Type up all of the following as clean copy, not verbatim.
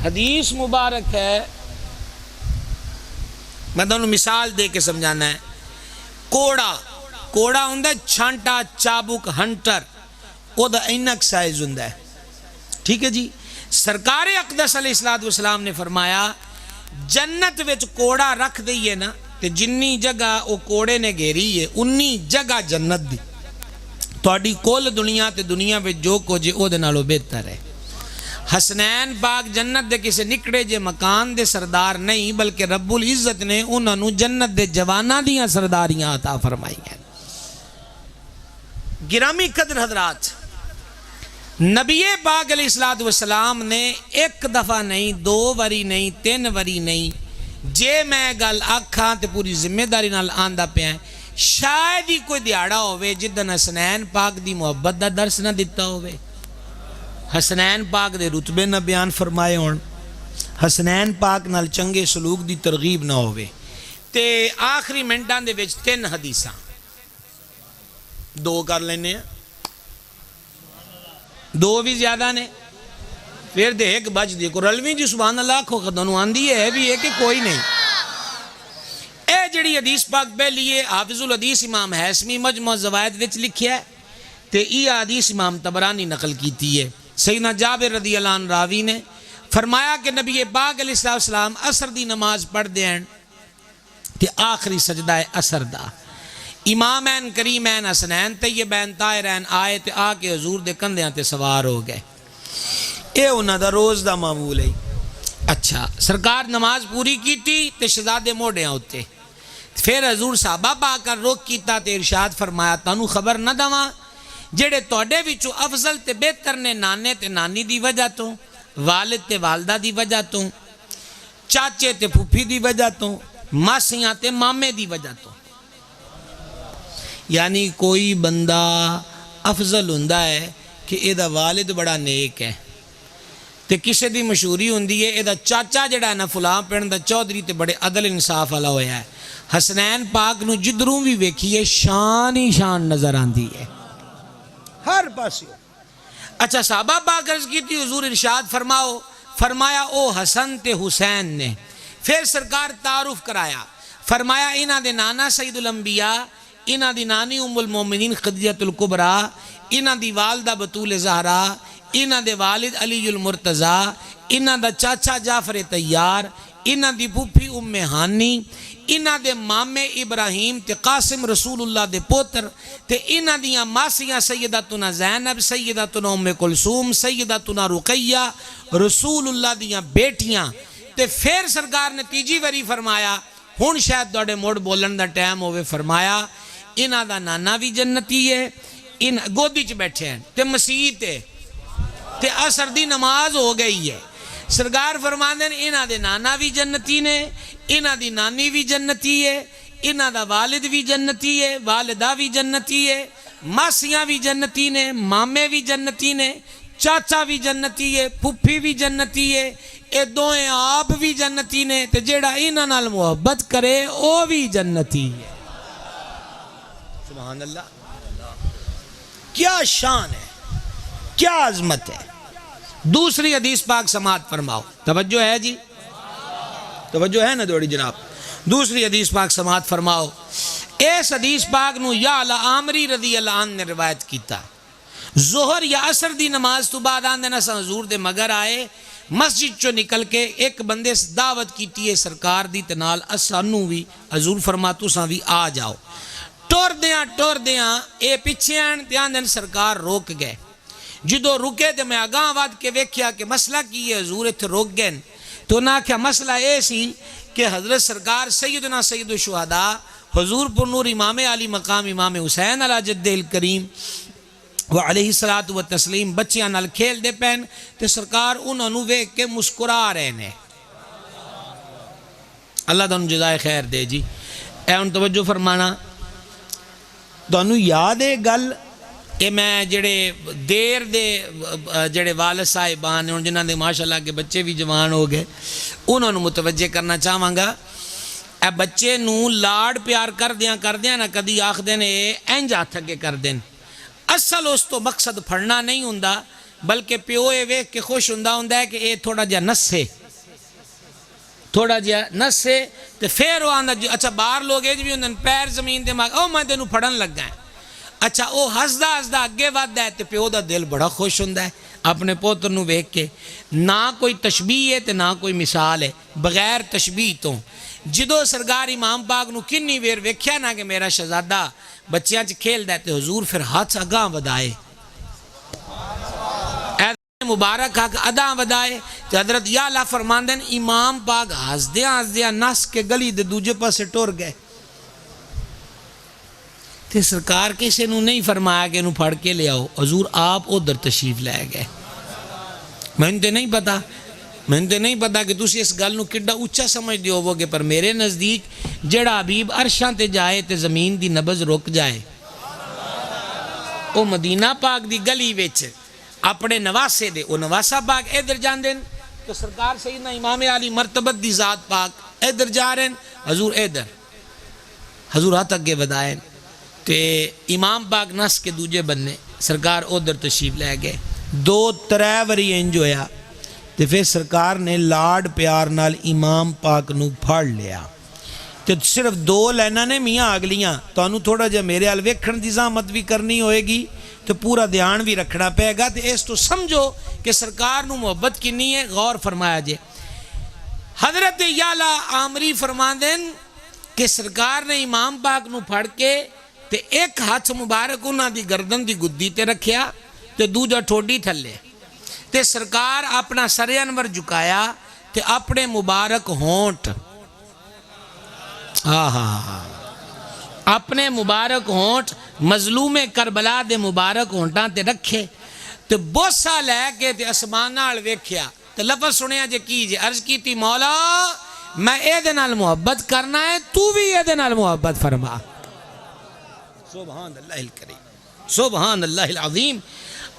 حدیث مبارک ہے، میں تمہیں مثال دے کے سمجھانا ہے۔ کوڑا ہوں چھانٹا چابک ہنٹر، وہ دا اینک سائز ہوں، ٹھیک ہے جی۔ سرکار اقدس علیہ السلام نے فرمایا جنت وچ کوڑا رکھ دئیے نا تے جنی جگہ وہ کوڑے نے گھیری ہے انی جگہ جنت دی، تہاڈی کل دنیا تے دنیا وچ جو کچھ او دے نالوں بہتر ہے۔ حسنین پاک جنت دے کسے نکڑے جے مکان دے سردار نہیں، بلکہ رب العزت نے انہاں نوں جنت دے جواناں دیاں سرداریاں عطا فرمائی ہیں۔ گرامی قدر حضرات، نبی پاک علیہ السلام نے ایک دفعہ نہیں، دو واری نہیں، تین واری نہیں، جے میں گل آکھاں تے پوری ذمہ داری نال آندا پیا ہے، شاید ہی کوئی دیہڑا ہوئے جدن حسنین پاک دی محبت دا درس نہ دیتا ہوئے، حسنین پاک دے رتبے نہ بیان فرمائے ہون، حسنین پاک نال چنگے سلوک دی ترغیب نہ ہوئے۔ تے آخری منٹاں دے وچ 3 حدیثاں 2 کر لینے ہیں، 2 بھی زیادہ نے، پھر دے ایک بچ دی کو رلویں جی سبحان اللہ کھو خدانو آندی ہے بھی ہے کہ کوئی نہیں۔ اے جڑی حدیث پاک پہ لیے حافظ الحدیث امام حیثمی مجموع زوائد وچ لکھیا ہے تے یہ حدیث امام طبرانی نقل کیتی ہے۔ سیدنا جابر رضی اللہ عنہ راوی نے فرمایا کہ نبی پاک علیہ السلام عصر دی نماز پڑھ دین تے آخری سجدہ عصر دا امامین کریمین حسنین طیبین طاہرین آئے تے آ کے حضور دے کندیاں تے سوار ہو گئے۔ اے انہاں دا روز دا معمول ہے۔ اچھا سرکار نماز پوری کیتی تے شہزادے موڑیاں ہوتے، پھر حضور صحابہ پا کر روک کیتا تے ارشاد فرمایا تانوں خبر نہ دواں جڑے توڑے وچوں افضل تے بہتر نے نانے تے نانی دی وجہ تو، والد تے والدہ دی وجہ تو، چاچے تے پھوپھی دی وجہ تو، ماسیاں تے مامے دی وجہ تو۔ یعنی کوئی بندہ افضل ہوندا ہے کہ اے دا والد بڑا نیک ہے تے کسے دی مشہوری ہوندی ہے اے دا چاچا جڑا ہے نا فلاں پنڈ دا چودھری تے بڑے عدل انصاف والا ہویا ہے۔ حسنین پاک نو جدروں بھی ویکھیے شان ہی شان نظر آندی ہے ہر پاسے۔ اچھا صحابہ پاک عرض کی تھی حضور ارشاد فرماؤ، فرمایا او حسن تے حسین نے، پھر سرکار تعارف کرایا، فرمایا انہاں دے نانا سید الانبیاء، انہاں دی نانی ام المومنین خدیجہ الکبریٰ، انہاں دی والدہ بطول زہرا، انہاں دے والد علی المرتضیٰ، انہاں دا چاچا جعفر طیار، انہاں دی پھوپھی ام ہانی، انہاں دے مامے ابراہیم تے قاسم رسول اللہ دے پوتر، تے انہاں دیاں ماسیاں سیدتنا زینب، سیدتنا ام کلثوم، سیدتنا رقیہ رسول اللہ دیاں بیٹیاں۔ تے پھر سرکار نے تیجی واری فرمایا ہون شاید دوڑے موڑ بولن دا ٹائم ہوئے، فرمایا انہاں دا نانا بھی جنتی ہے، گودی چ بیٹھے ہیں تے مسیح تے عصر دی نماز ہو گئی ہے۔ سرکار فرماندے ہیں انہاں دے نانا بھی جنتی نے، انہاں دی نانی بھی جنتی ہے، انہاں دا والد بھی جنتی ہے، والدہ بھی جنتی ہے، ماسیاں بھی جنتی نے، مامے بھی جنتی نے، چاچا بھی جنتی ہے، پھپھی بھی جنتی ہے، اے دوئیں آپ بھی جنتی نے، تے جیڑا انہاں نال محبت کرے او بھی جنتی ہے۔ سبحان اللہ، کیا شان ہے، کیا عظمت ہے۔ دوسری حدیث پاک سماعت فرماؤ، توجہ ہے جی، توجہ ہے نا دوڑی جناب۔ دوسری حدیث پاک سماعت فرماؤ، اس حدیث پاک نو یا عامری رضی اللہ عنہ نے روایت کیتا، ظہر یا عصر دی نماز تو بعد آن دینا سا حضور دے مگر آئے، مسجد چو نکل کے ایک بندے سے دعوت کیتی ہے سرکار دی تنال اسانو بھی، حضور فرماتو سا بھی آ جاؤ۔ ٹور دیاں اے پیچھے آن دیاں دن سرکار روک گئے، جدو رکے تے میں آگاں واد کے ویکھیا کہ مسئلہ کی ہے، حضور اتھے روک گئے تو نہ کیا مسئلہ ایسی کہ حضرت سرکار سیدنا سید الشہداء حضور پر نور امام علی مقام امام حسین علی جد الکریم وعلیہ الصلاۃ والتسلیم بچیاں نال کھیل دے پین تے سرکار انہوں نے ویکھ کے مسکرا رہے نے۔ اللہ تانوں جزائے خیر دے جی۔ اے ان توجہ فرمانا، تانوں یاد ہے گل کہ میں جڑے دیر دے جڑے والد صاحبان ہیں جنہاں دے ماشاءاللہ کے بچے بھی جوان ہو گئے، انہوں نے متوجہ کرنا چاہواں گا، اے بچے نوں لاڑ پیار کر دیاں نہ کدی آکھ دین اے انج ہاتھ اگے کر دین، اصل اس تو مقصد پھڑنا نہیں ہوندا، بلکہ پیو یہ ویکھ کے خوش ہوندا ہے کہ یہ تھوڑا جہا نسے، تھوڑا جہا نسے، تو پھر وہ آندا اچھا باہر لوگ یہ بھی ہوندے پیر زمین دے ماں او میں تینوں پھڑن لگا ہے، اچھا وہ ہسدا ہسدا اگے وددا ہے، تو پیو دا دل بڑا خوش ہوندا ہے اپنے پوتر نو ویکھ کے۔ نہ کوئی تشبیہ ہے تے نہ کوئی مثال ہے، بغیر تشبیہ تو جدو سرکار امام پاک نو کنی ویر ویکھیا نا کہ میرا شہزادہ بچیاں چ کھیلدا ہے، تے حضور پھر ہاتھ اگاں ودائے، مبارک حق ادا ودائے، تو حضرت یا اللہ فرماندے امام پاک ہسدیاں ہسدیاں نس کے گلی دے دوجے پاسے ٹر گئے، تے سرکار کسے نو نہیں فرمایا کہ انہوں پھڑ کے لے آؤ، حضور آپ ادھر تشریف لے گئے۔ میں تے نہیں پتا کہ تسی اس گل نو کڈا اونچا سمجھ دیو ہوگے، پر میرے نزدیک جڑا حبیب عرشاں تے جائے تے زمین دی نبض رک جائے، او مدینہ پاک دی گلی وچ اپنے نواسے دے، او نواسا پاک ادھر جان دین، تو سرکار سیدنا امام علی مرتبت دی ذات پاک ادھر جا رہے ہیں، حضور ادھر، حضور ہاتھ اگے ودائیں، تے امام پاک نس کے دوجے بننے سرکار ادھر تشریف لے گئے۔ 2-3 وری انج ہویا، تے پھر سرکار نے لاڈ پیار نال امام پاک نو پھڑ لیا، تے صرف 2 لائناں نے میاں اگلیاں تانوں تھوڑا جا میرے ال ویکھن دی زحمت بھی کرنی ہوئے گی، تو پورا دھیان بھی رکھنا پے گا، تے اس تو سمجھو کہ سرکار نو محبت کنی ہے، غور فرمایا جے۔ حضرت یالا عامری فرماندن کہ سرکار نے امام پاک نو پھڑ کے تے ایک ہاتھ مبارک انہاں دی گردن دی گدی تے رکھیا، تے دوجا ٹھوڈی تھلے، تے سرکار اپنا سر انور جھکایا، تے اپنے مبارک ہونٹ اپنے مبارک ہونٹ مظلوم کربلا دے مبارک ہونٹاں تے رکھے، تے بوسا لے کے تے اسمانہ نال ویکھیا، تے لفظ سنیا جے کیجے، عرض کی تھی مولا میں اے دے نال محبت کرنا ہے، تو بھی اے دے نال محبت فرما۔ سبحان اللہ الکریم، سبحان اللہ العظیم۔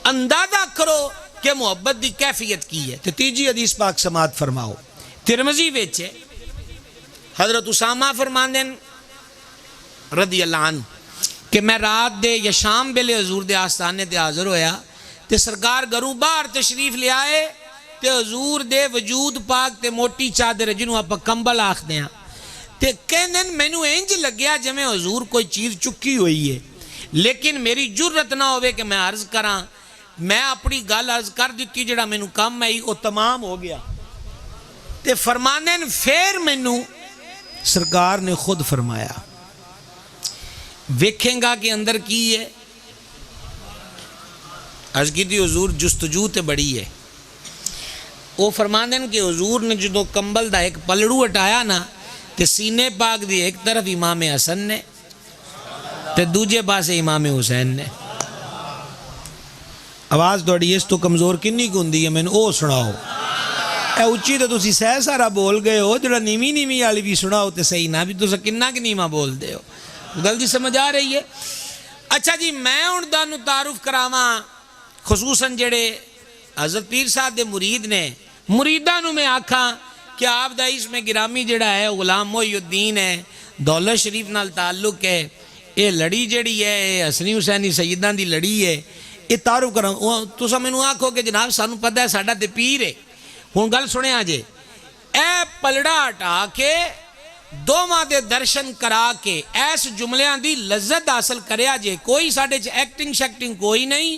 اندازہ کرو کہ محبت دی کیفیت کی ہے۔ تے تیجی حدیث پاک سماعت فرماؤ، ترمذی وچ حضرت اسامہ فرماندن رضی اللہ عنہ کہ میں رات دے یا شام بیلے حضور دے آستانے تے حاضر ہویا، تے سرکار گھروں باہر تشریف لے آئے، تے حضور دے وجود پاک تے موٹی چادر جنہوں آپ کمبل آکھ دیاں، تے کہندن مینوں انج لگیا جمیں حضور کوئی چیز چکی ہوئی ہے، لیکن میری جرت نہ ہوئے کہ میں عرض کراں، میں اپنی گل عرض کر دیتی جڑا مینوں کم ہے وہ تمام ہو گیا۔ تے فرماندن پھر مینوں سرکار نے خود فرمایا ویکھیں گا کہ اندر کی ہے؟ عرض کی تھی حضور جستجو تے بڑی ہے۔ وہ فرماندن کہ حضور نے جدو کمبل دا ایک پلڑو ہٹایا نا، تے سینے پاک دی ایک طرف امام حسن نے تے دوجے پاسے امام حسین نے۔ آواز توڑی اس تو کمزور کنی گندی ہے، میں نے او سناؤ، اے اچھی تو تسی سہ سارا بول گئے ہو، جڑا نیمی نیمی والی بھی سناؤ تے صحیح نہ بھی تو کننا کہ نیما بول دے ہو، گل جی سمجھ آ رہی ہے؟ اچھا جی میں ہن تانوں تعارف کراواں خصوصاً جڑے حضرت پیر صاحب دے مرید نے، مریداں نو میں آکھاں کہ آپ دا اس میں گرامی جڑا ہے غلام محی الدین ہے، دولت شریف نال تعلق ہے، یہ لڑی جڑی ہے یہ حسنی حسینی سیداں دی لڑی ہے، یہ تعارف کراں تساں مینوں آکھو کہ جناب سانوں پتہ ہے ساڈا تے پیر ہے۔ ہن گل سنیا جے، اے پلڑا ہٹا کے دوواں دے درشن کرا کے ایس جملیاں دی لذت حاصل کریا جے، کوئی ساڈے چ ایکٹنگ شیکٹنگ کوئی نہیں،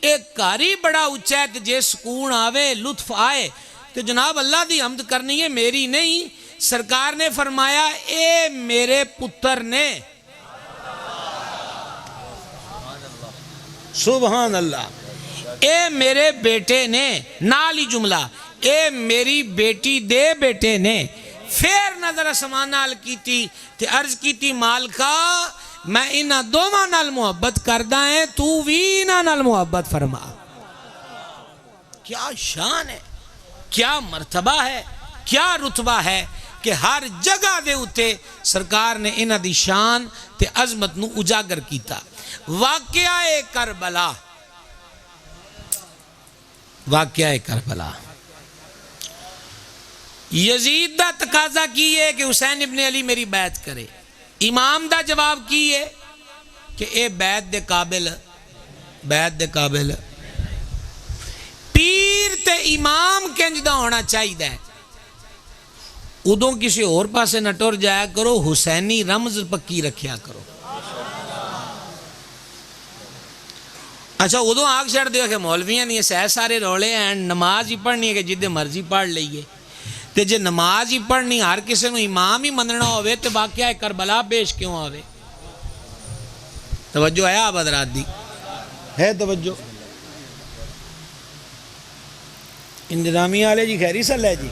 ایک کاری بڑا اچھا ہے، جے سکون آوے لطف آئے تو جناب اللہ دی حمد کرنی ہے، میری نہیں۔ سرکار نے فرمایا اے میرے پتر نے، سبحان اللہ، اے میرے بیٹے نے، نالی جملہ اے میری بیٹی دے بیٹے نے۔ پھر نظر اسمان نال کیتی تے عرض کیتی مالکا میں انہاں دوواں نال محبت کردہ ہیں، تو بھی انہاں نال محبت فرما۔ کیا شان ہے، کیا مرتبہ ہے، کیا رتبہ ہے کہ ہر جگہ دے اتے سرکار نے انہاں دی شان تے عظمت نو اجاگر کیتا۔ واقعہ کربلا، واقعہ کربلا، یزید دا تقاضا کی ہے کہ حسین ابن علی میری بیعت کرے، امام دا جواب کی ہے کہ اے بیعت دے قابل، بیعت دے قابل۔ تے امام کنج دا ہونا چاہیے ادوں کسی اور پاسے نہ ٹر جایا کرو حسینی رمز پکی رکھیا کرو اچھا ادوں آگ چھڑ دیو کہ مولویاں نہیں سہ سارے رولے ہیں نماز ہی پڑھنی ہے کہ جدے مرضی پڑھ لئیے تے جے نماز ہی پڑھنی ہر کسی نو امام ہی مننا ہوئے تے واقعہ کربلا پیش کیوں آوے توجہ ہے آپ حضرات دی ہے توجہ انتظامی والے جی خیری سل ہے جی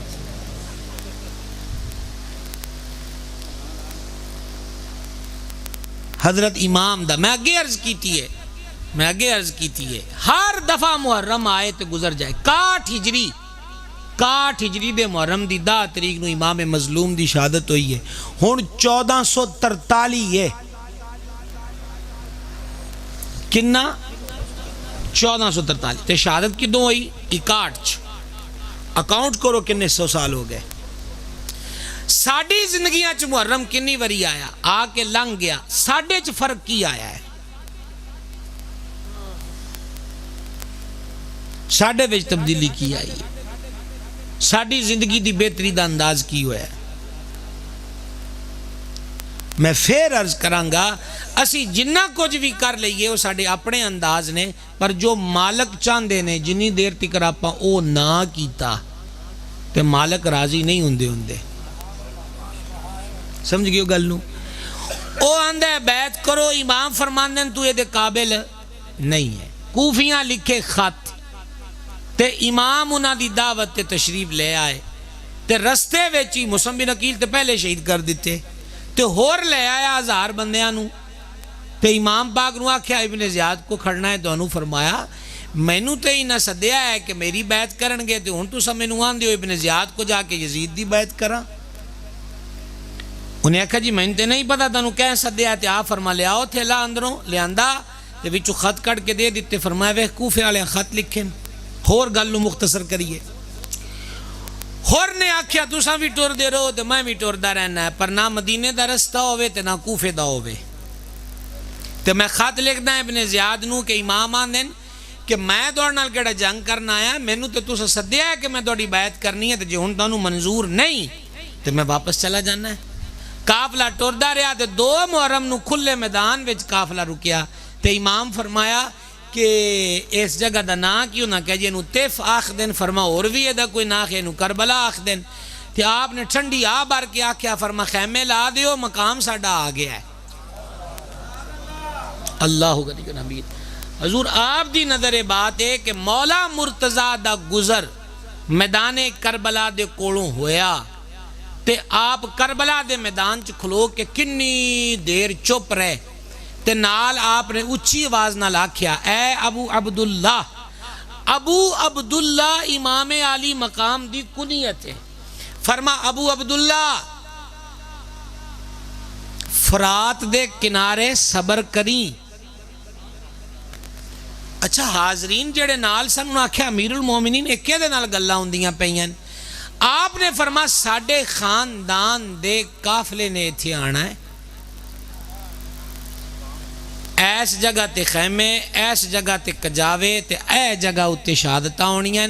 حضرت امام دا میں اگے عرض کیتی ہے ہر دفعہ محرم آئے تے گزر جائے 61 ہجری دے محرم دی 10 تاریخ نو امام مظلوم دی شہادت ہوئی ہے ہن 1443 ہے کنا 1443 تے شہادت کدوں ہوئی 61 اکاؤنٹ کرو کنے 100 سال ہو گئے ساڑھی زندگیاں چ محرم کنی وری آیا آ کے لنگ گیا ساڑھے چ فرق کی آیا ہے ساڑھے وچ تبدیلی کی آئی ہے ساڑھی زندگی دی بہتری دا انداز کی ہوا ہے میں پھر عرض کرانگا اسی جنہ کچھ بھی کر لئیے وہ ساڑھے اپنے انداز نے پر جو مالک چاندے نے جنی دیر تکر آپا او نہ کیتا تے مالک راضی نہیں ہوندے سمجھ گئے گلنو او آندہ ہے بیعت کرو امام فرماندن تو یہ دے قابل نہیں ہے کوفیاں لکھے خط تے امام انہاں دی دعوت تے تشریف لے آئے تے رستے ویچی مسلم بن عقیل تے پہلے شہید کر دیتے تے ہور لے آیا 1000 بندیاں نو تے امام پاک نو آکھیا ابن زیاد کو کھڑنا ہے تو انہوں فرمایا مینو تے ہی نہ صدیہ ہے کہ میری بیعت کرن گے تے ہن تو سمینو آن دیو ابن زیاد کو جا کے یزید دی بیعت کرا انہیں کہا جی میں تے نہیں پتا تنو کہیں صدیہ تے آپ فرما لے آؤ تھے لا اندروں لے آندہ تے وچو خط کٹ کے دے دیتے فرمایا وہ کوفے والے خط لکھیں ہور گلو مختصر کریے ہور نے آکھیا تساں بھی ٹور دے رہو تے میں بھی ٹور دا رہنا ہے پر نہ مدینے دا رستہ ہوئے تے نہ کوفے دا ہوئے تے میں خط لکھنا ہے ابن زیاد نو کہ امام آندن کہ میں دوڑنا کیڑا جنگ کرنا آیا مینو تے تساں صدیہ ہے کہ میں دوڑی بیعت کرنی ہے تے جو ہن تانوں منظور نہیں تے میں واپس چلا جانا ہے قافلہ ٹوردا رہا تے 2 محرم نو کھلے میدان وچ قافلہ رکیا تے امام فرمایا کہ اس جگہ دا نا کیوں نہ کہ جنہوں تیف آخ دن فرما اور بھی ہے دا کوئی نا خینو کربلا آخ دن تے آپ نے ٹھنڈی آ بار کے آکھیا فرما خیمے لا دیو مقام ساڑا آ گیا ہے اللہ غنی نبی حضور آپ دی نظر بات ہے کہ مولا مرتضیٰ دا گزر میدان کربلا دے کوڑوں ہویا تے آپ کربلا دے میدان چ کھلو کے کنی دیر چپ رہے تے نال آپ نے اچھی آواز نہ لاکھیا اے ابو عبداللہ امام علی مقام دی کنیت ہے فرما ابو عبداللہ فرات دے کنارے صبر کریں اچھا حاضرین جڑے نال سن آکھیا امیر المومنین ایکے دے نال گلاں ہوندیاں پئیاں آپ نے فرما ساڑھے خاندان دے قافلے نے تھے آنا ہے ایس جگہ تے خیمے ایس جگہ تے کجاوے تے اے جگہ اتے شہادتہ ہونیاں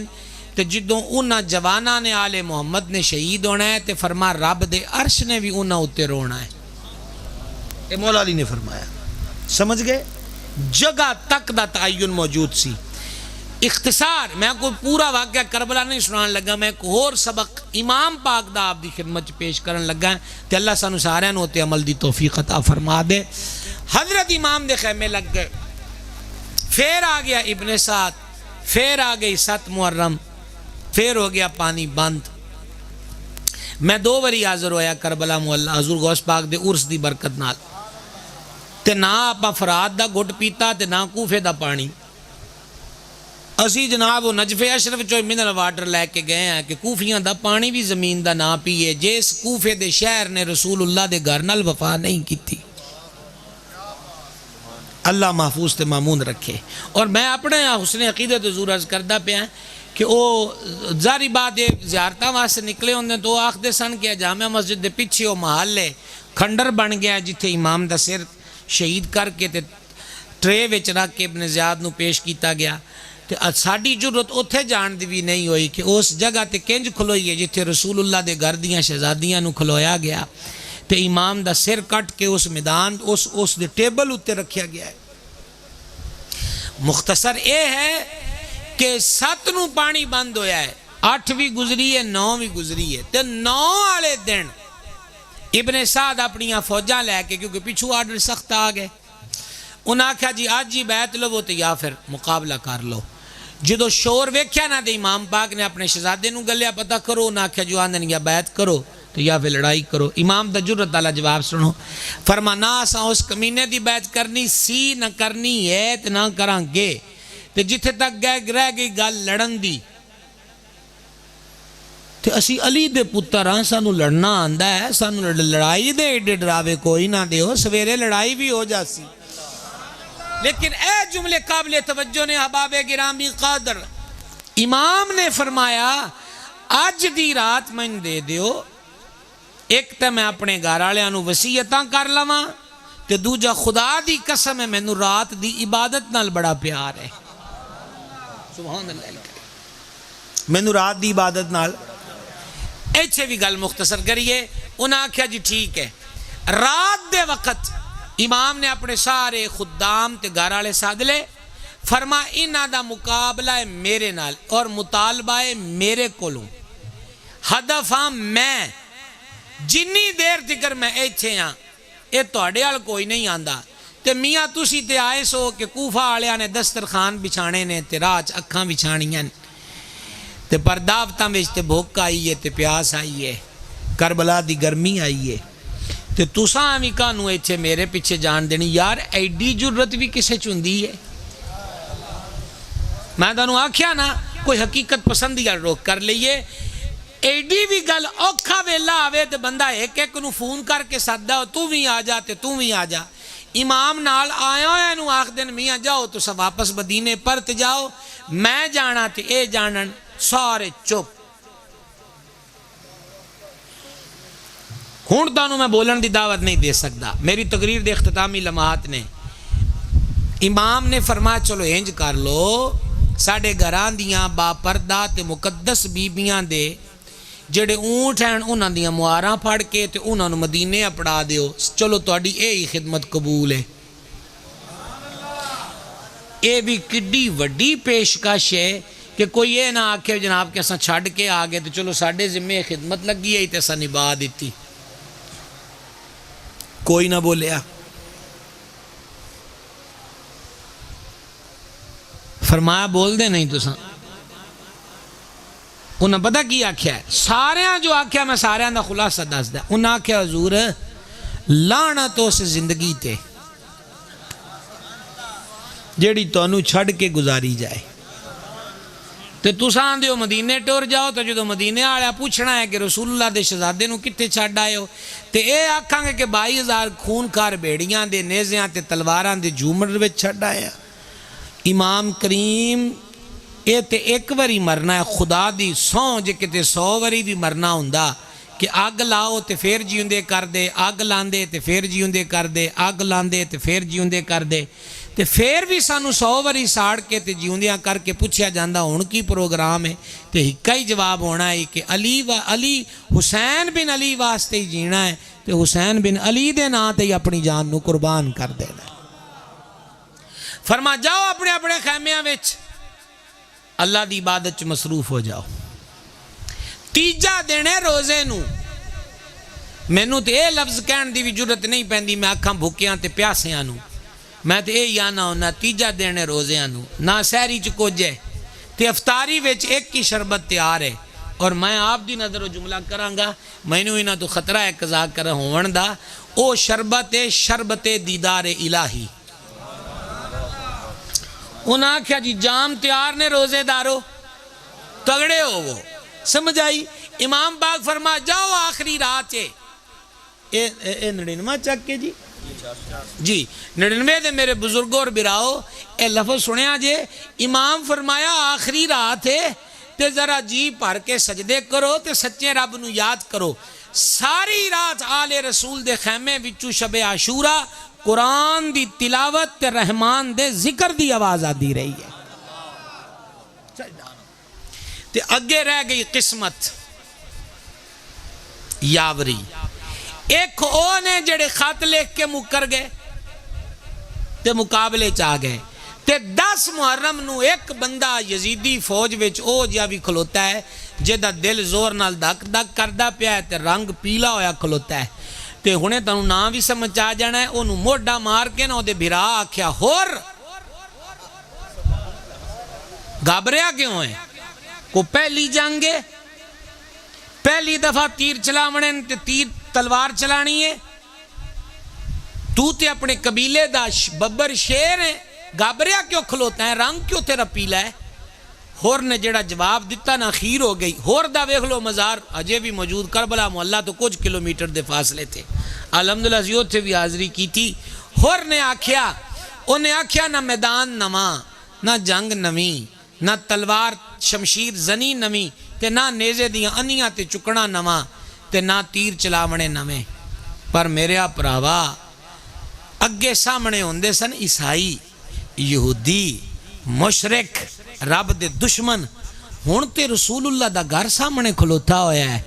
تے جدوں انہاں جوانہ نے آل محمد نے شہید ہونا ہے تے فرما رب دے عرش نے بھی انہاں اتے رونا ہے یہ مولا علی نے فرمایا سمجھ گئے جگہ تک دا تعین موجود سی اختصار میں کوئی پورا واقعہ کربلا نہیں سنان لگا میں ایک اور سبق امام پاک دا آپ دی خدمت پیش کرن لگا تے اللہ سانو سارے ہوتے عمل دی توفیق عطا فرما دے حضرت امام دے خیمے لگ گئے پھر آ گیا ابن سعد پھر آ گئی 7 محرم پھر ہو گیا پانی بند میں 2 وری حاضر ہویا کربلا مولا حضور غوث پاک دے عرس دی برکت نال تے نہ آپ فرات دا گھٹ پیتا تے نہ کوفے دا پانی اسی جناب وہ نجف اشرف چوئی منرل واٹر لے کے گئے ہیں کہ کوفیاں دا پانی بھی زمین دا نہ پیئے جیس کوفے دے شہر نے رسول اللہ دے گھر نال وفا نہیں کی تھی اللہ محفوظ تے معمون رکھے اور میں اپنے حسن عقیدت حضور عرض کردہ پہ ہیں کہ وہ ظاہری بات ہے زیارتہ وہاں سے نکلے ہوندے تو آخ دے سن کیا جامعہ مسجد دے پیچھے وہ محلے کھنڈر بن گیا جتھے امام دا سر شہید کر کے تے ٹرے وچ رکھ کے ابن زیاد نو پیش کیتا گیا تے ساڈی ضرورت اتھے جان دی بھی نہیں ہوئی کہ اس جگہ تے کنج کھلوئی ہے جتھے رسول اللہ دے گھر دیاں شہزادیاں نو کھلویا گیا تے امام دا سر کٹ کے اس میدان اس دے ٹیبل اتے رکھیا گیا ہے۔ مختصر اے ہے کہ 7 نو پانی بند ہویا ہے، 8 بھی گزری ہے، 9 بھی گزری ہے، تے 9 والے دن ابن سعد اپنی فوجاں لے کے، کیونکہ پیچھو آرڈر سخت آ گئے، انہاں کہا جی آج جی بیعت لو تو یا پھر مقابلہ کر لو۔ جدو شور ویکھیا نا تے امام پاک نے اپنے شہزادے نو گلیا پتہ کرو، انہاں کہا جو آندن یا بیعت کرو تو یا پھر لڑائی کرو۔ امام دا جرت والا جواب سنو، فرمانا اساں اس کمینے دی بیعت کرنی سی نہ کرنی ہے تے نہ کراں گے، تے جتھے تک رہ گئی گل لڑن دی تے اسی علی دے پتر ہاں، سانو لڑنا آندا ہے، سانو لڑائی دے ایڈے ڈراوے کوئی نہ دیو، سویرے لڑائی بھی ہو جاسی۔ لیکن اے جملے قابل توجہ نے احباب گرامی قادر، امام نے فرمایا آج دی رات میں دے دیو، ایک تے میں اپنے گھر والےاں نو وصیتاں کر لواں تے دوجا خدا دی قسم ہے مینوں رات دی عبادت نال بڑا پیار ہے، سبحان اللہ، مینوں رات دی عبادت نال ایچھے بھی گل مختصر کریے۔ انہاں کہا جی ٹھیک ہے، رات دے وقت امام نے اپنے سارے خدام تے گھر والے ساد لے، فرما انہاں دا مقابلہ ہے میرے نال اور مطالبہ ہے میرے کولوں، ہدف ہاں میں جنی دیر تکر میں ایتھے ہاں اے تواڈے وال کوئی نہیں آندا، تے میاں تسی تے آئے سو کہ کوفہ والےاں نے دسترخوان بچھانے نے تے راج اکھاں بچھانیاں تے پر دعوتاں وچ تے بھوک آئی ہے تے پیاس آئی ہے، کربلا دی گرمی آئی ہے، تے تساں بھی کانوں ایتھے میرے پیچھے جان دینی؟ یار ایڈی جرت بھی کسے چوندی ہے؟ میں تانوں آکھیا نا کوئی حقیقت پسندی روک کر لئیے، ایڈی بھی گل اوکھا ویلا آوے تے بندہ ایک ایک نو فون کر کے سادہ ہو تو بھی آ جا تے تو بھی آ جا۔ امام نال آیا ہوئے نو آخ دن میاں جاؤ تو سب واپس مدینے پرت جاؤ، میں جانا تے اے جانن، سارے چپ۔ ہون تانوں میں بولن دی دعوت نہیں دے سکتا، میری تقریر دے اختتامی لمحات نے امام نے فرمایا چلو انج کر لو، ساڑھے گھران دیاں با پردہ تے مقدس بیبیاں دے جڑے اونٹ ہیں انہاں دیاں مواراں پھڑ کے تے انہاں نو مدینے اپڑا دیو، چلو تواڈی اے ہی خدمت قبول ہے۔ اے بھی کڈی وڈی پیشکش ہے کہ کوئی یہ نہ آکھے جناب کہ اساں چھڑ کے آگے تو چلو ساڑھے ذمے خدمت لگی ہے تے اساں نبھا دیتی، کوئی نہ بولیا۔ فرمایا بول دے نہیں تساں، انہاں پتہ کی آکھیا ہے؟ ساریاں جو آکھیا میں ساریاں دا خلاصہ دس دا، انہاں آکھیا حضور لعنت اس زندگی تے جیڑی تانوں چھڑ کے گزاری جائے، تے تساں دیو مدینے ٹور جاؤ تو جدو مدینے آیا پوچھنا ہے کہ رسول اللہ دے شہزادے نو کتے چھڑ آئے ہو، تے اے آکھاں گے کہ 22,000 خون کار بیڑیاں دے نیزیاں تے تلواراں دے جھومر وچ چھڑ آیا۔ امام کریم اے تے ایک واری مرنا ہے، خدا دی سو جے کتے 100 واری بھی مرنا ہوندا کہ آگ لاؤ تے پھر جیوندے کر دے، آگ لاندے تے پھر جیوندے کر دے، آگ لاندے تے پھر جیوندے کر دے، تے پھر بھی سانو 100 واری ساڑ کے تے جیوندیاں کر کے پوچھیا جاندہ ہون کی پروگرام ہے، تے کئی جواب ہونا ہے کہ علی حسین بن علی واسطے ہی جینا ہے، تے حسین بن علی دے نا تے اپنی جان نو قربان کر دینا ہے۔ فرما جاؤ اپنے اپنے خیمیاں وچ اللہ دی عبادت چ مصروف ہو جاؤ۔ تیجا دینے روزے نو مینوں تے اے لفظ کہن دی بھی جرت نہیں پیندی، میں آکھاں بھوکیاں تے پیاسیاں نو، میں تے اے یانا ہونا تیجا دینے روزیاں نو نہ سہری چ کچھ ہے تے افطاری وچ ایک کی شربت تیار ہے، اور میں آپ دی نظر و جملہ کراں گا، مینوں انہاں تو خطرہ ہے قضا کر ہون دا، او شربت شربت دیدار الہی۔ انہاں کیا جی جام تیار نے روزے دارو، تگڑے ہو وہ، سمجھ آئی؟ امام پاک فرما جاؤ آخری رات ہے، اے 99 چک کے جی 99 دے میرے بزرگوں اور براؤ، اے لفظ سنیا جے، امام فرمایا آخری رات ہے تے ذرا جی پھر کے سجدے کرو تے سچے رب نو یاد کرو۔ ساری رات آل رسول دے خیمے وچوں شب عاشورہ قرآن دی تلاوت تے رحمان دے ذکر دی آواز آدھی رہی ہے۔ تے اگے رہ گئی قسمت یاوری. ایک او نے جڑے خط لکھ کے مکر گئے تے مقابلے چاہ گئے. تے 10 محرم نو ایک بندہ یزیدی فوج وچ او جا بھی کھلوتا ہے جہدا دل زور نال دک دک کردا پیا ہے تے رنگ پیلا ہویا کھلوتا ہے. تے ہنے تانوں نام بھی سمجھ آ جانا ہے. اونوں موڈا مار کے نہ دے بھرا آکھیا ہور گھبریا کیوں ہے؟ کو پہلی جنگ ہے، پہلی دفعہ تیر چلاونے تے تیر تلوار چلانی ہے. تو تے اپنے قبیلے دا ببر شیر ہے، گھبریا کیوں کھلوتا ہے؟ رنگ کیوں تیرا پیلا ہے؟ ہور نے جڑا جواب دیتا نا خیر ہو گئی. ہور دا ویکھ لو مزار اجے بھی موجود، کربلا محلہ تو کچھ کلومیٹر دے فاصلے تھے. الحمدللہ زیو تھے بھی حاضری کی تھی. ہور نے آکھیا، انہیں آکھیا نہ میدان نواں، نہ جنگ نویں، نہ تلوار شمشیر زنی نویں، تے نہ نیزے دیاں انیاں تے چکنا نواں، تے نہ تیر چلاونے نویں. پر میرے پراوا اگے سامنے ہوندے سن عیسائی، یہودی، مشرک، رب دے دشمن. ہن تے رسول اللہ دا گھر سامنے کھلوتا ہویا ہے.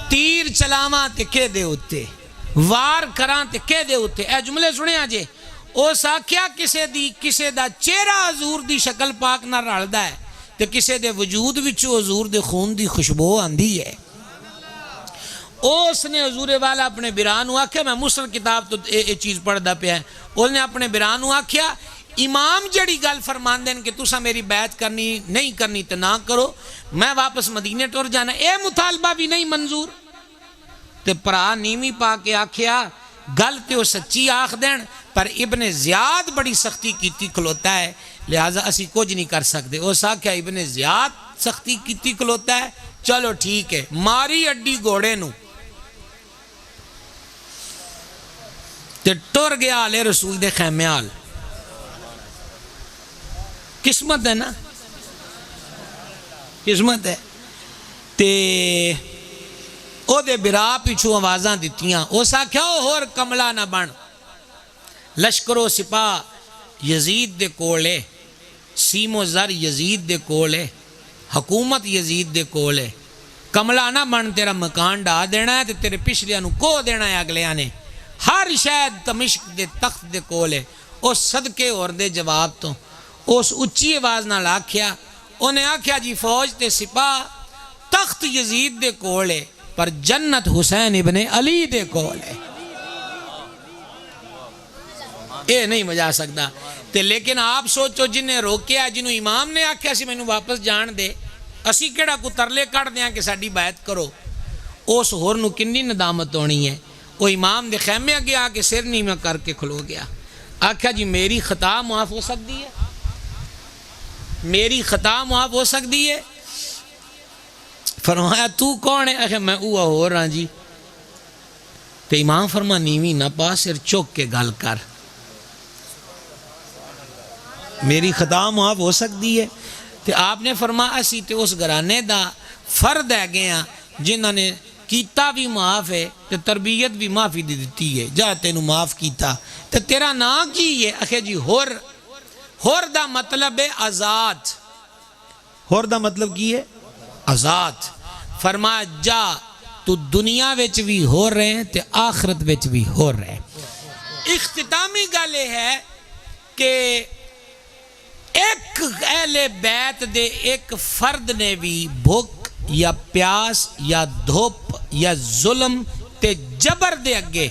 تیر چلاواں تے کہ دے اتے، وار کراں تے کہ دے اتے. اے جملے سنے آجے. اس آکھیا کسے دا چہرہ حضور دی شکل پاک نہ رلدا ہے تے کسے دے وجود وچوں حضور دے خون دی خوشبو آندی ہے. اس نے حضور والا اپنے برانو آکھیا، میں مسلم کتاب تو یہ چیز پڑھدا پیا ہے. اس نے اپنے برانو آکھیا امام جڑی گل فرمان دین کہ تسا میری بیعت کرنی نہیں کرنی تے نہ کرو، میں واپس مدینے ٹر جانا، اے مطالبہ بھی نہیں منظور. تے پرا نیوی پا کے آکھیا گل تے وہ سچی آکھ دین، پر ابن زیاد بڑی سختی کیتی کھلوتا ہے، لہذا اسی کچھ نہیں کر سکتے. اس آکھیا ابن زیاد سختی کیتی کھلوتا ہے، چلو ٹھیک ہے. ماری اڈی گھوڑے نو تے ٹر گیا آلے رسول دے خیمیال. قسمت ہے نا، قسمت ہے. تے او دے برا پیچھو آوازاں دیتیاں. اس آکھیا ہور کملا نہ بن، لشکر و سپاہ یزید دے کولے، سیم و زر یزید دے کولے، حکومت یزید دے کولے. کملا نہ بن، تیرا مکان ڈا دینا ہے تے تیرے پچھلیاں نو کو دینا ہے اگلیاں نے. ہر شاید دمشق دے تخت دے کولے. اس صدقے اور دے جواب تو اس اچھی آواز نال آکھیا. انہیں آکھیا جی فوج تے سپاہ تخت یزید دے کولے پر جنت حسین ابن علی دے کولے. اے نہیں مجا سکتا. تے لیکن آپ سوچو جنہیں روکیا، جنہوں امام نے آکھیا سی میں نو واپس جان دے، اسی کیڑا کو ترلے کٹ دیاں کہ ساڈی بیعت کرو. اس ہور نو کنی ندامت ہونی ہے. وہ امام دے خیمے اگے آ کے سر نیمہ کر کے کھلو گیا. آکھیا جی میری خطا معاف ہو سکتی ہے، میری خطا معاف ہو سکتی ہے. فرمایا تو کون ہے؟ آکھیا میں اوہ ہو رہا جی. تے امام فرما نیوی نہ پا، سر چوک کے گل کر، میری خطا معاف ہو سکتی ہے. تے آپ نے فرما اسی تے اس گھرانے دا فرد ہے گیا جنہوں نے کیتا بھی معاف ہے تے تربیت بھی معافی دی دیتی ہے. جا تینو معاف کیتا تے تیرا نام کی ہے؟ آخر جی ہور. ہور دا مطلب ہے آزاد. ہور دا مطلب کی ہے؟ آزاد. فرمایا جا تو دنیا وچ بھی ہو رہے تے آخرت وچ بھی ہو رہے. اختتامی گل ہے کہ ایک اہل بیت دے ایک فرد نے بھی بھوک یا پیاس یا دھوپ یا ظلم تے جبر دے اگے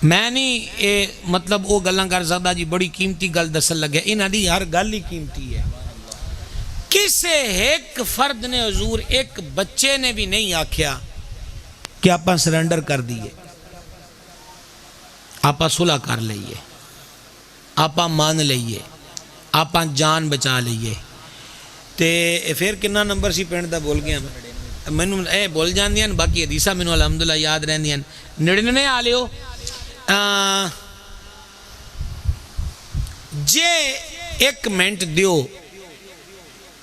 میں نہیں مطلب وہ گلاں کر سکتا جی بڑی قیمتی گل دسن لگے. انہاں دی ہر گل ہی قیمتی ہے. کسے ایک فرد نے حضور ایک بچے نے بھی نہیں آکھیا کہ آپاں سرنڈر کر دیئے، آپاں صلح کر لئیے، آپاں مان لئیے، آپاں جان بچا لئیے. تے پھر کنا نمبر سی پینڈ دا بول گیا میں نو اے بول جان دیاں. باقی حدیثہ میں نو الحمدللہ یاد رہن دیاں. 99 آلیو جے ایک منٹ دیو.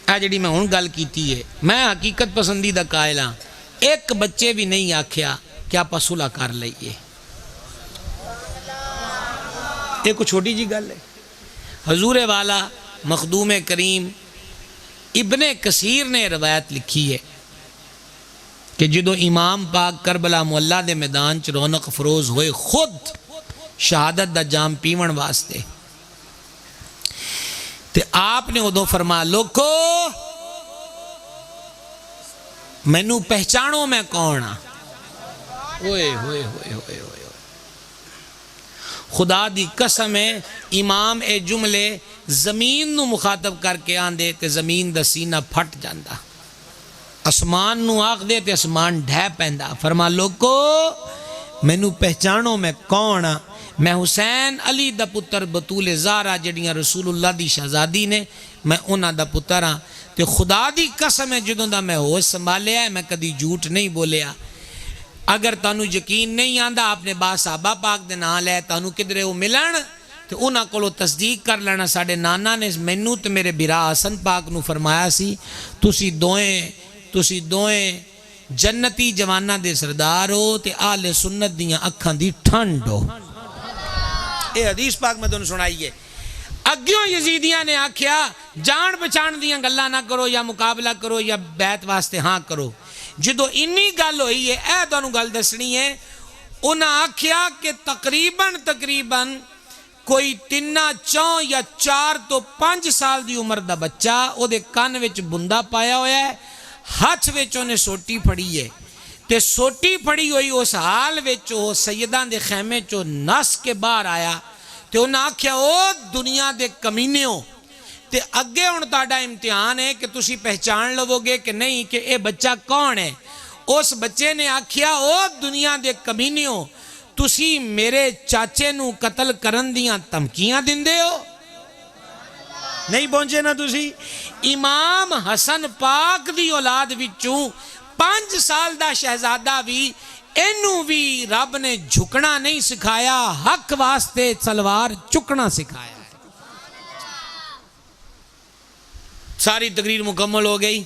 اے جڑی میں ہون گل کیتی ہے، میں حقیقت پسندیدہ قائل ہاں. ایک بچے بھی نہیں آکھیا کہ آپ صلح کر لئیے. ایک چھوٹی جی گل ہے. حضور والا مخدوم کریم ابن کثیر نے روایت لکھی ہے کہ جدو امام پاک کربلا معلہ دے میدان چ رونق فروز ہوئے خود شہادت دا جام پیون واسطے تے آپ نے ادو فرما لوکو مینو پہچانو میں کون ہاں ہوئے ہوئے ہوئے ہوئے ہوئے خدا دی قسم ہے امام اے جملے زمین نو مخاطب کر کے آندے تے زمین دا سینہ پھٹ جاندا اسمان نو آخ دے تے اسمان ڈھے پیندا فرما لوکو مینو پہچانو میں کون ہاں میں حسین علی دا پتر بطول زہرا جڑیاں رسول اللہ دی شہزادی نے میں انہاں دا پتر ہاں تے خدا دی قسم ہے جدوں دا میں ہوش سنبھالیا ہے میں کدی جھوٹ نہیں بولیا اگر تانو یقین نہیں آندا آپ نے با صحابہ پاک دے نام لے تانو کدرے وہ ملن تو انہاں کولو تصدیق کر لینا ساڑے نانا نے مینو تے میرے بھرا حسن پاک نو فرمایا سی تسی دوئیں جنتی جوانہ دے سردار ہو تے آل سنت دیاں اکھاں دی ٹھنڈ ہو اے حدیث پاک میں تانوں سنائیے اگیوں یزیدیاں نے آکھیا جان پہچان دیاں گلاں نہ کرو یا مقابلہ کرو یا بیعت واسطے ہاں کرو جدو انی گل ہوئی ہے اے تانوں گل دسنی ہے انہاں آکھیا کہ تقریباً کوئی 3 4 یا 4 تو 5 سال دی عمر دا بچہ او دے کان وچ بندہ پایا ہویا ہے ہاتھ وچ اونے سوٹی پھڑی ہے تے سوٹی پھڑی ہوئی اس حال وچ او سیداں دے خیمے چوں نس کے باہر آیا تے انہاں آکھیا او دنیا دے کمینیوں تے اگے ہن تہاڈا امتحان ہے کہ تسی پہچان لو گے کہ نہیں کہ اے بچہ کون ہے اس بچے نے آکھیا او دنیا دے کمینیوں تسی میرے چاچے نو قتل کرن دیاں تمکیاں دیندے ہو نہیں پہنچے نا تسی امام حسن پاک دی اولاد وچوں 5 سال دا شہزادہ بھی اینو بھی رب نے جھکنا نہیں سکھایا حق واسطے تلوار چکنا سکھایا ہے ساری تقریر مکمل ہو گئی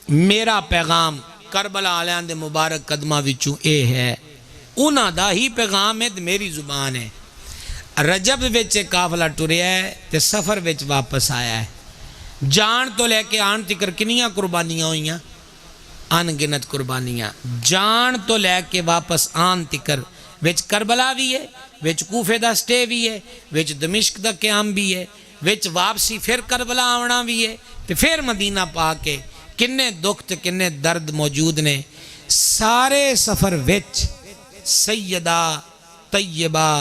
میرا پیغام کربلا والوں دے مبارک قدمہ وچوں اے ہے انہاں دا ہی پیغام ہے میری زبان ہے رجب وچ قافلہ ٹریا ہے تے سفر وچ واپس آیا ہے جان تو لے کے آن تکر کنیاں قربانیاں ہوئیاں انگنت قربانیاں جان تو لے کے واپس آن تکر وچ کربلا بھی ہے وچ کوفے دا سٹے بھی ہے وچ دمشق دا قیام بھی ہے وچ واپسی پھر کربلا آونا بھی ہے تے پھر مدینہ پا کے کنے دکھ تے کنے درد موجود نے سارے سفر وچ سیدہ طیبہ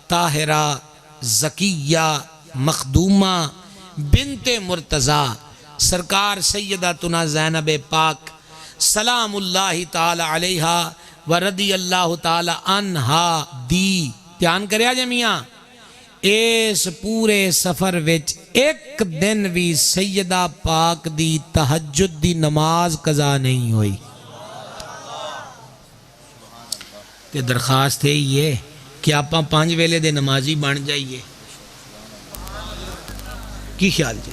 طاہرہ زکیہ مخدومہ بنت مرتضی سرکار سیدتنا زینب پاک سلام اللہ تعالی علیہ ورضی اللہ تعالی عنہا دی دھیان کریا جے میاں اس پورے سفر وچ ایک دن بھی سیدہ پاک دی تہجد دی نماز قضا نہیں ہوئی تے درخواست ہے یہ کہ آپاں 5 ویلے دے نمازی بن جائیے کی خیال جی